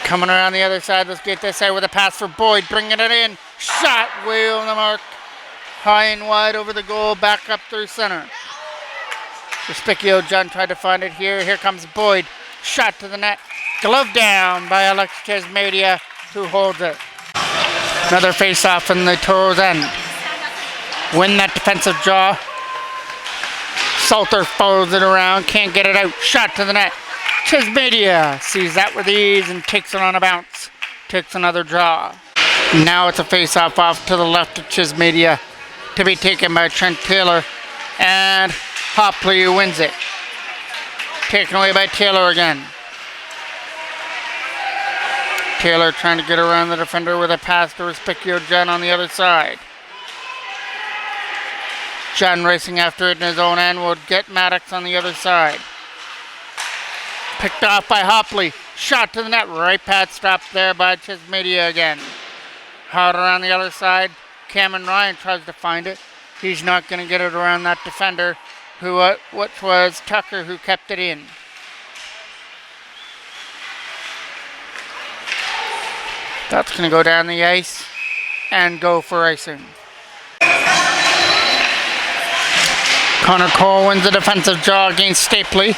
Coming around the other side, let's get this out with a pass for Boyd, bringing it in. Shot way on the mark. High and wide over the goal, back up through center. Respicchio John tried to find it here. Here comes Boyd. Shot to the net. Glove down by Alex Chismedia, who holds it. Another face-off in the Toros end. Win that defensive draw. Salter follows it around, can't get it out. Shot to the net. Chismedia sees that with ease and takes it on a bounce. Takes another draw. Now it's a face-off off to the left of Chismedia to be taken by Trent Taylor. And Hopley who wins it. Taken away by Taylor again. Taylor trying to get around the defender with a pass to Respicchio John on the other side. John racing after it in his own end will get Maddox on the other side. Picked off by Hopley. Shot to the net. Right pad stopped there by Chismedia again. Hard around the other side. Cameron Ryan tries to find it. He's not going to get it around that defender, which was Tucker, who kept it in. That's going to go down the ice and go for icing. Connor Cole wins the defensive draw against Stapley.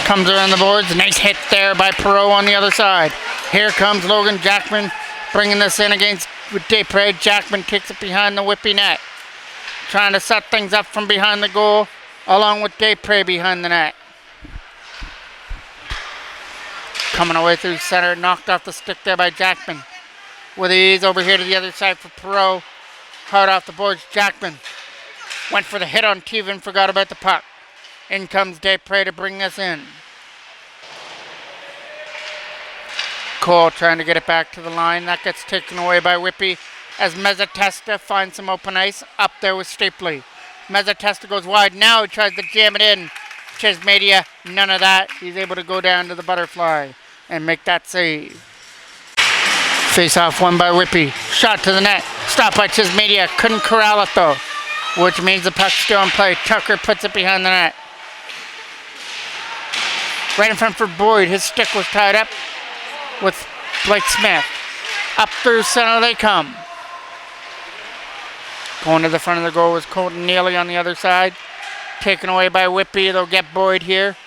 Comes around the boards. Nice hit there by Perot on the other side. Here comes Logan Jackman bringing this in against with Desprez. Jackman kicks it behind the Whitby net. Trying to set things up from behind the goal along with Desprez behind the net. Coming away through center. Knocked off the stick there by Jackman. With ease over here to the other side for Perot. Hard off the boards. Jackman went for the hit on Teven. Forgot about the puck. In comes Desprez to bring this in. Cole trying to get it back to the line. That gets taken away by Whitby as Mezzatesta finds some open ice up there with Stapley. Mezzatesta goes wide. Now he tries to jam it in. Chismedia, none of that. He's able to go down to the butterfly and make that save. Face off won by Whitby. Shot to the net. Stopped by Chismedia. Couldn't corral it though, which means the puck's still in play. Tucker puts it behind the net. Right in front for Boyd. His stick was tied up with Blake Smith. Up through center they come. Going to the front of the goal was Colton Neely on the other side. Taken away by Whitby. They'll get Boyd here.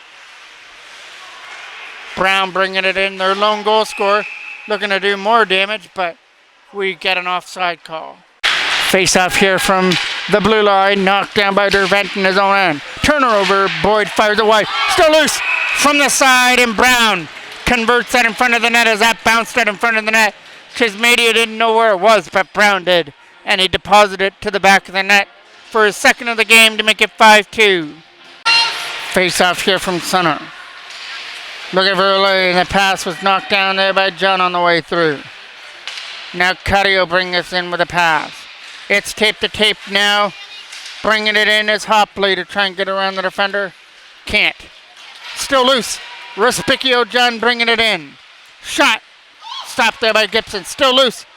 Brown bringing it in. Their lone goal scorer. Looking to do more damage, but we get an offside call. Face off here from the blue line. Knocked down by Dervent in his own end. Turnover. Boyd fires it wide. Still loose from the side, and Brown converts that in front of the net as that bounced out in front of the net. Chismedia didn't know where it was, but Brown did. And he deposited it to the back of the net for his second of the game to make it 5-2. Face off here from center. Looking for a lane. The pass was knocked down there by John on the way through. Now Cuddy will bring this in with a pass. It's tape to tape now. Bringing it in is Hopley to try and get around the defender. Can't. Still loose. Respicchio John bringing it in. Shot. Stopped there by Gibson. Still loose.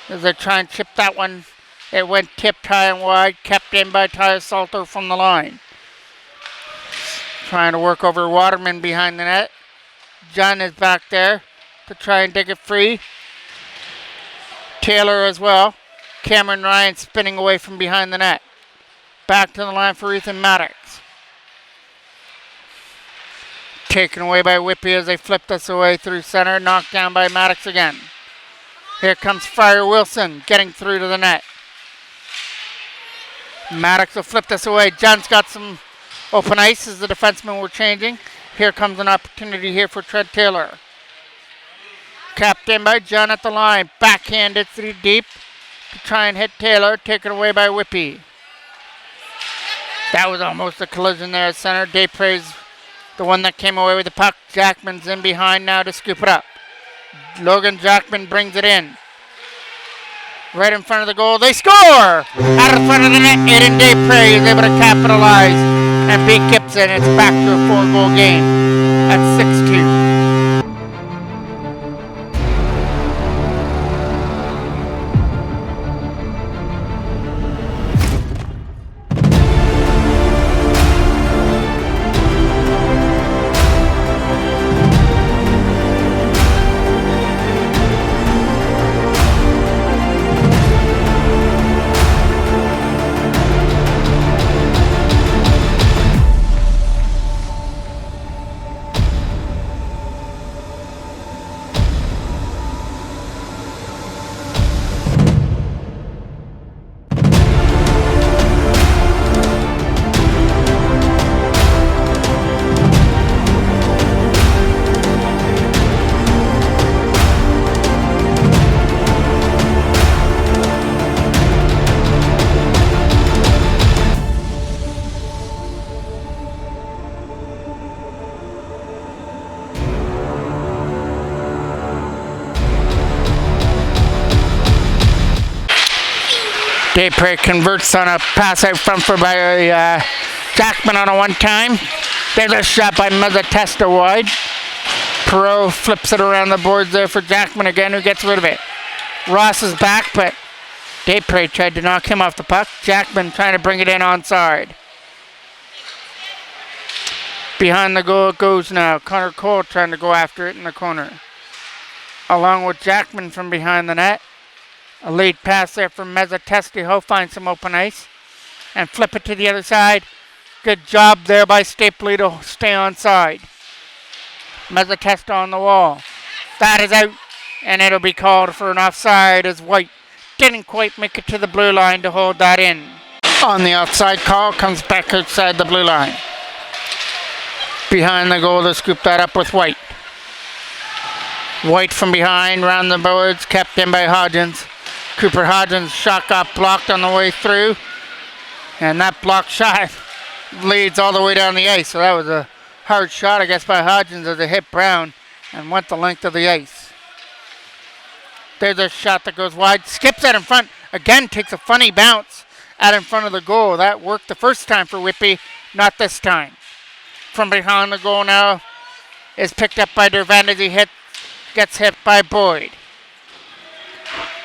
As they try and chip that one. It went tipped high and wide. Kept in by Tyus Salter from the line. Trying to work over Waterman behind the net. John is back there to try and dig it free. Taylor as well. Cameron Ryan spinning away from behind the net. Back to the line for Ethan Maddox. Taken away by Whitby as they flip this away through center. Knocked down by Maddox again. Here comes Fryer Wilson getting through to the net. Maddox will flip this away. John's got some open ice as the defensemen were changing. Here comes an opportunity here for Trent Taylor. Capped in by John at the line. Backhanded through deep to try and hit Taylor. Taken away by Whitby. That was almost a collision there at center. Desprez, the one that came away with the puck. Jackman's in behind now to scoop it up. Logan Jackman brings it in. Right in front of the goal. They score! Out of front of the net. Aiden Desprez is able to capitalize and beat Gibson. It's back to a 4-goal game at 6-2. Desprez converts on a pass out front for by Jackman on a one-time. There's a shot by Mezzatesta wide. Perot flips it around the boards there for Jackman again, who gets rid of it. Ross is back, but Desprez tried to knock him off the puck. Jackman trying to bring it in onside. Behind the goal it goes now. Connor Cole trying to go after it in the corner. along with Jackman from behind the net. A lead pass there from Mezzatesti. He'll find some open ice and flip it to the other side. Good job there by Stapley to stay onside. Mezzatesti on the wall. That is out, and it'll be called for an offside as White didn't quite make it to the blue line to hold that in. On the offside call, comes back outside the blue line. Behind the goal to scoop that up with White. White from behind, round the boards, kept in by Hodgins. Cooper Hodgins' shot got blocked on the way through, and that blocked shot leads all the way down the ice. So that was a hard shot, I guess, by Hodgins as it hit Brown and went the length of the ice. There's a shot that goes wide, skips it in front, again takes a funny bounce out in front of the goal. That worked the first time for Whitby, not this time. From behind the goal now is picked up by Dervent as he gets hit by Boyd.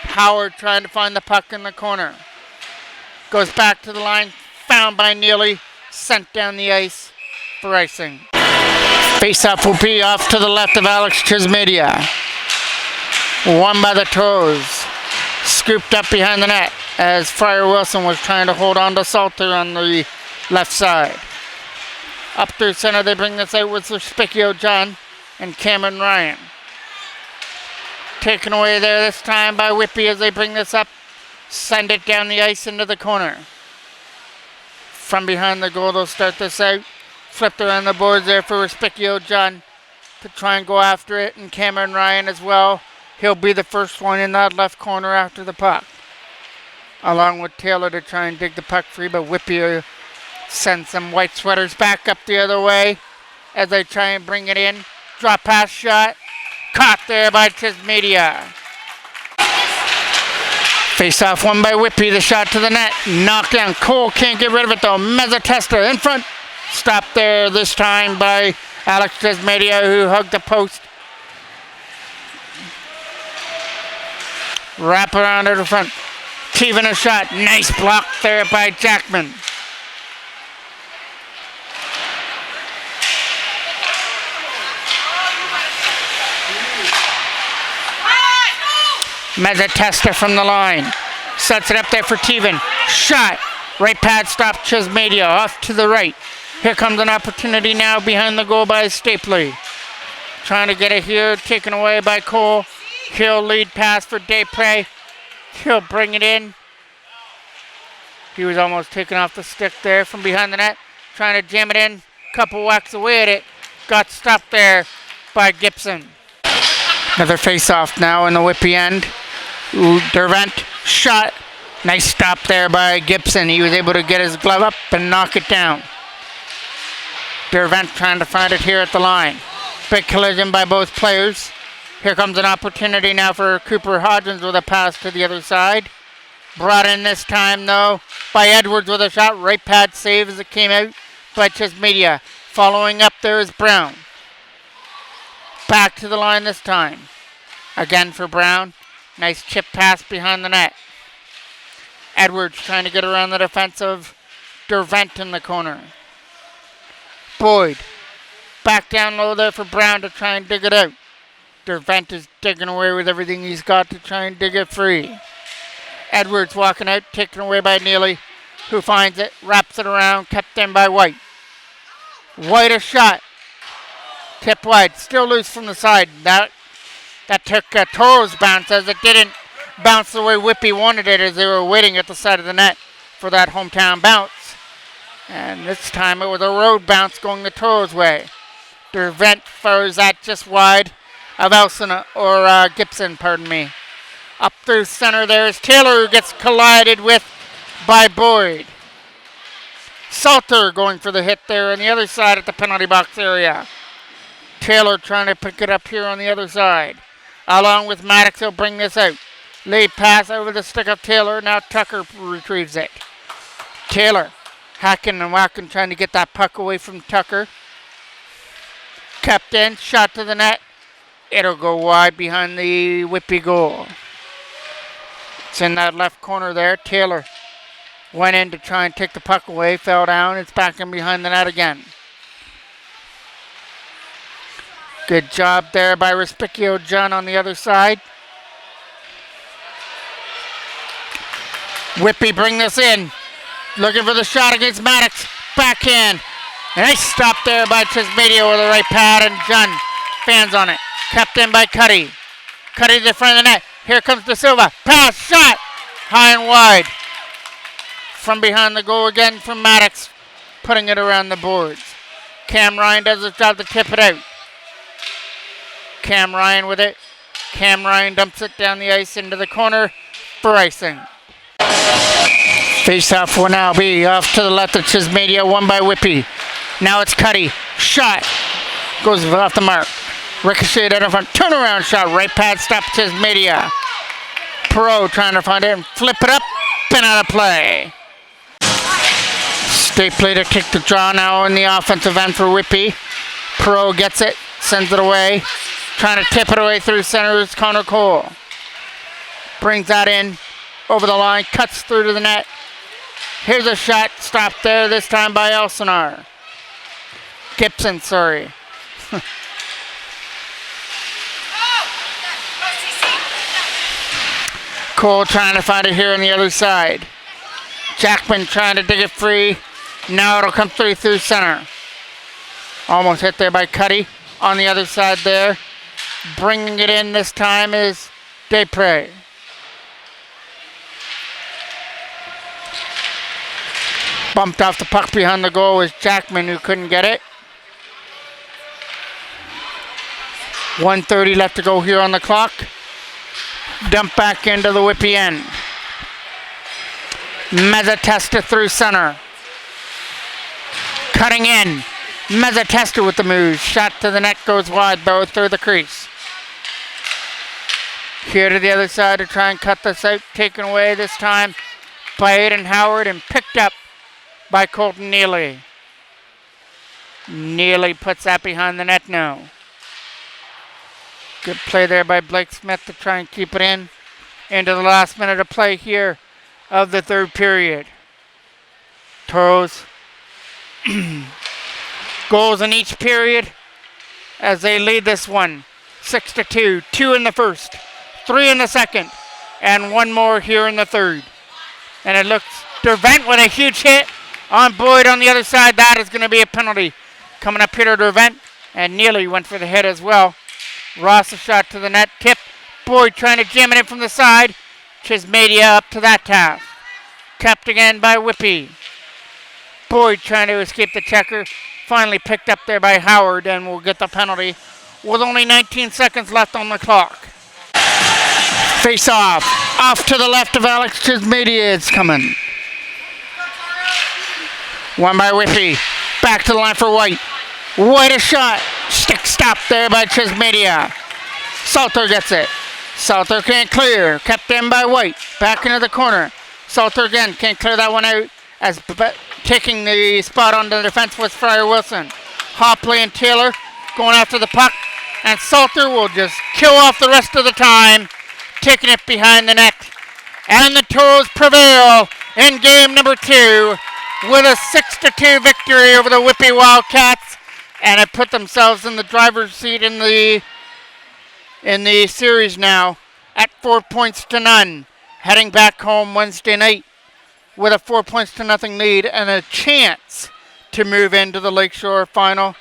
Howard trying to find the puck in the corner. Goes back to the line, found by Neely, sent down the ice for icing. Face-off will be off to the left of Alex Chismedia. Won by the Toros. Scooped up behind the net as Fryer Wilson was trying to hold on to Salter on the left side. Up through center, they bring this out with Respicchio John and Cameron Ryan. Taken away there this time by Whitby as they bring this up. Send it down the ice into the corner. From behind the goal, they'll start this out. Flipped around the boards there for Respicchio John to try and go after it, and Cameron Ryan as well. He'll be the first one in that left corner after the puck. Along with Taylor to try and dig the puck free, but Whitby sends some white sweaters back up the other way as they try and bring it in. Drop pass shot. Caught there by Chismedia. Face off won by Whitby. The shot to the net. Knocked down. Cole can't get rid of it though. Mezzatesti in front. Stopped there this time by Alex Chismedia, who hugged the post. Wrap around to the front. Teven a shot. Nice block there by Jackman. Mezzatesti from the line. Sets it up there for Teven. Shot. Right pad stop Chismedia. Off to the right. Here comes an opportunity now behind the goal by Stapley. Trying to get it here. Taken away by Cole. He'll lead pass for Desprez. He'll bring it in. He was almost taken off the stick there from behind the net. Trying to jam it in. Couple whacks away at it. Got stopped there by Gibson. Another face-off now in the Whitby end. Dervent shot. Nice stop there by Gibson. He was able to get his glove up and knock it down. Dervent trying to find it here at the line. Big collision by both players. Here comes an opportunity now for Cooper Hodgins with a pass to the other side. Brought in this time though by Edwards with a shot. Right pad save as it came out by Chismedia. Following up there is Brown. Back to the line this time. Again for Brown. Nice chip pass behind the net. Edwards trying to get around the defense of Dervent in the corner. Boyd. Back down low there for Brown to try and dig it out. Dervent is digging away with everything he's got to try and dig it free. Edwards walking out, taken away by Neely, who finds it, wraps it around, kept in by White. White a shot. Tip wide, still loose from the side. That took a Toros bounce as it didn't bounce the way Whitby wanted it as they were waiting at the side of the net for that hometown bounce. And this time it was a road bounce going the Toros way. Dervent fires that just wide of Gibson, pardon me. Up through center there is Taylor, who gets collided with by Boyd. Salter going for the hit there on the other side at the penalty box area. Taylor trying to pick it up here on the other side. Along with Maddox, he'll bring this out. Lead pass over the stick of Taylor. Now Tucker retrieves it. Taylor hacking and whacking, trying to get that puck away from Tucker. Kept in, shot to the net. It'll go wide behind the Whitby goal. It's in that left corner there. Taylor went in to try and take the puck away, fell down. It's back in behind the net again. Good job there by Respicchio John on the other side. Whitby bring this in. Looking for the shot against Maddox. Backhand. Nice stop there by Chismedia with the right pad, and John fans on it. Kept in by Cuddy. Cuddy to the front of the net. Here comes De Silva. Pass, shot. High and wide. From behind the goal again from Maddox. Putting it around the boards. Cam Ryan does his job to tip it out. Cam Ryan with it. Cam Ryan dumps it down the ice into the corner for icing. Face-off will now be off to the left of Chismedia, won by Whitby. Now it's Cuddy. Shot. Goes off the mark. Ricocheted out in front. Turnaround shot. Right pad stop Chismedia. Perot trying to find it and flip it up. Been out of play. State play to kick the draw now in the offensive end for Whitby. Perot gets it. Sends it away. Trying to tip it away through center is Connor Cole. Brings that in. Over the line. Cuts through to the net. Here's a shot. Stopped there this time by Elsinore. Gibson, sorry. Cole trying to find it here on the other side. Jackman trying to dig it free. Now it'll come through center. Almost hit there by Cuddy. On the other side there. Bringing it in this time is Desprez. Bumped off the puck behind the goal was Jackman, who couldn't get it. 1:30 left to go here on the clock. Dump back into the Whitby end. Mezzatesta through center. Cutting in. Mezzatesta with the move. Shot to the net goes wide though through the crease. Here to the other side to try and cut this out. Taken away this time by Aiden Howard and picked up by Colton Neely. Neely puts that behind the net now. Good play there by Blake Smith to try and keep it in into the last minute of play here of the third period. Toros goals in each period as they lead this one 6-2. 2 in the first, 3 in the second, and 1 more here in the third. And it looks Dervent with a huge hit on Boyd on the other side. That is going to be a penalty coming up here to Dervent, and Neely went for the hit as well. Ross a shot to the net, tip. Boyd trying to jam it in from the side. Chismedia up to that task. Kept again by Whitby. Boyd trying to escape the checker. Finally picked up there by Howard and will get the penalty with only 19 seconds left on the clock. Face off. Off to the left of Alex Chismedia is coming. Won by Whitby. Back to the line for White. White a shot. Stick stop there by Chismedia. Salter gets it. Salter can't clear. Kept in by White. Back into the corner. Salter again can't clear that one out as taking the spot on the defense was Fryer Wilson. Hopley and Taylor going after the puck. And Salter will just kill off the rest of the time, taking it behind the net. And the Toros prevail in game number 2 with a 6-2 victory over the Whitby Wildcats, and have put themselves in the driver's seat in the series now at 4 points to none, heading back home Wednesday night with a 4-0 lead and a chance to move into the Lakeshore final.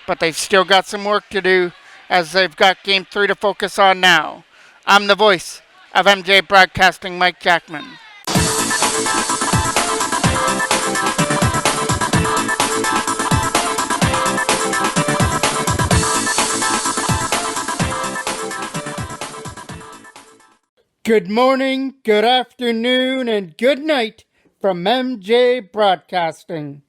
But they've still got some work to do as they've got game 3 to focus on now. I'm the voice of MJ Broadcasting, Mike Jackman. Good morning, good afternoon, and good night from MJ Broadcasting.